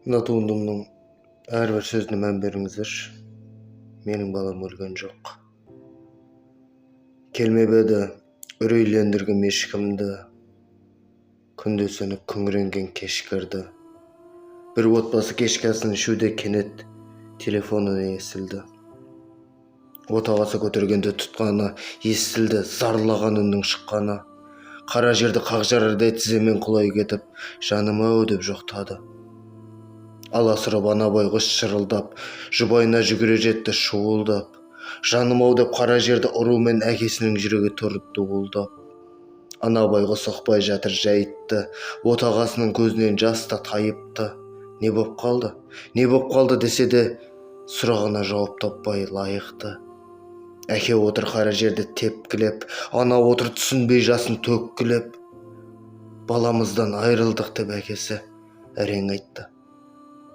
Мына туындымның әрбір сөзіне мән беріңіздер. Менің балам өлген жоқ. Келмеп еді үрейлендірген ешкімді, күнде сөніп күңіренген кешкірді. Bir отбасы кешкісін ішуде кенет телефоны естілді. Отағасы көтергенде тұтқаны естілді, зарлаған үннің шыққаны. Қара жерді қақ жарардай тіземен құлай кетіп, жаным-ау деп жоқтады. Аласұрып ана байғұс шырылдап, жұбайына жүгіре жетті шуылдап. Жаным-ау деп қара жерді ұрумен әкесінің жүрегі тұрды дуылдап. Ана байғұс ұқпай жатыр жайтты, отағасының көзінен жас та тайыпты. Не боп қалды десе де, сұрағына жауап таппай лайықты. Әке отыр қара жерді тепкілеп, ана отыр түсінбей жасын төккілеп. Баламыздан айрылдық деп әкесі әрең айтты.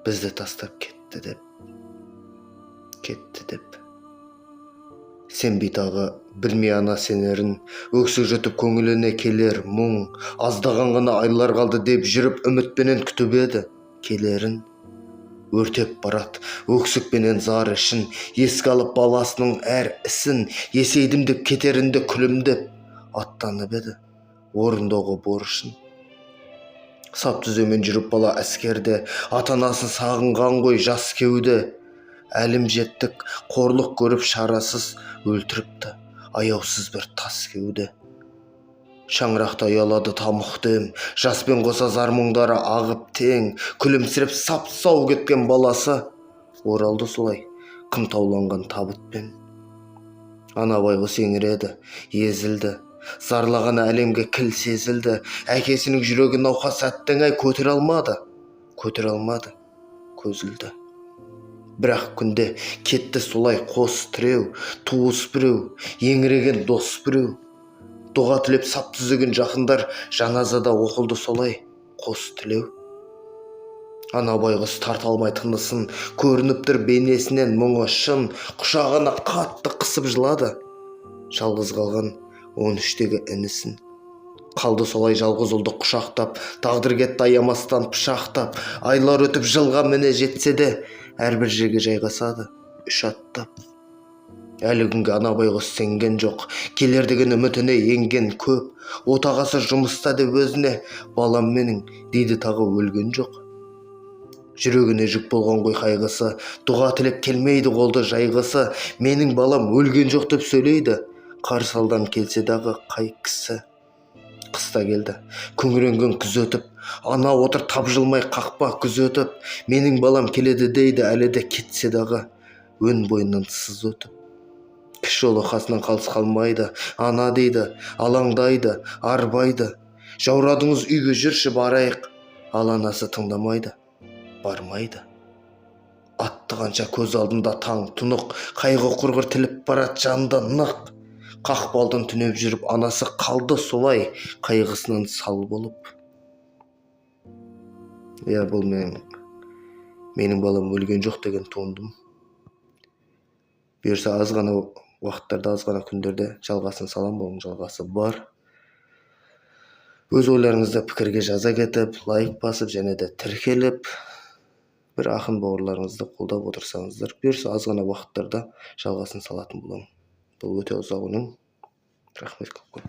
Бізді тастап кетті деп. Сенбей тағы білмей ана сенерін, өксік жұтып көңіліне келер мұң. Аздаған ғана айлар қалды деп жүріп үмітпенен күтіп еді келерін. Өртеп барат, өксікпенен зар ішін, еске алып баласының әр ісін, есейдім деп кетерінде күлімдеп, аттанып еді орындауға борышын. Сап түземен жүріп бала әскерде, ата-анасын сағынған ғой жас кеуде. Әлім жеттік, қорлық көріп шарасыз өлтіріпті, аяусыз бір тас кеуде. Шаңырақта ұялады тамұқ дем, жаспен қоса зар-мұңдары ағып тең, күлімсіреп сап-сау кеткен баласы оралды солай қымтауланған табытпен. Ана байғұс еңіреді, езілді, зарлаған әлемге кіл сезілді. Әкесінің жүрегі науқас әттең-ай көтере алмады, көзілді. Бірақ күнде кетті солай қос тіреу, туыс біреу, еңіреген дос біреу. Дұға тілеп сап түзеген жақындар, жаназада оқылды солай қос тілеу. Ана байғұс тарта алмай тынысын, көрініп тұр бейнесінен мұңы шын, құшағына қатты қысып жылады. Жалғыз қалған 13-тегі інісін. Қалды солай жалғыз ұлды құшақтап, тағдыр кетті аямастан пышақтап. Айлар өтіп жылға міне жетсе де, әрбір жерге жайғасады үш аттап. Әлі күнге ана байғұс сенген жоқ, келер деген үмітіне енген көп. Отағасы жұмыста деп өзіне, балам менің дейді тағы өлген жоқ. Жүрегіне жүк болған ғой қайғысы, дұға тілеп келмейді қолды жайғысы. Менің балам өлген жоқ деп сөйлейді, қарсы алдан келсе дағы қай кісі. Қыста келді, күңіренген күз өтіп, ана отыр тапжылмай қақпа күз өтіп. Менің балам келеді дейді, әлі де кетсе дағы өн бойынан сыз өтіп. Кіші ұлы қасынан қалыс қалмайды, ана дейді, алаңдайды, арбайды. Жаурадыңыз үйге жүрші барайық, ал анасы тыңдамайды, бармайды. Атты қанша көз алдында таң тұнық, қайғы құрғыр тіліп барат жанды нық. Қақпалдан түнеп жүріп анасы қалды солай қайғысынан сал болып. Бұл менің балам өлген жоқ деген туындым. Бұйырса аз ғана уақыттарда, аз ғана күндерде жалғасын салам, болың жалғасы бар. Өз ойларыңызды пікірге жаза кетіп, лайк басып және де тіркеліп, бір ақын бауырларыңызды қолдап отырсаңыздар, бұйырса аз ғана уақыттарда жалғасын салатын болам. Бұл өте ұзақ үнім. Рахмет көп.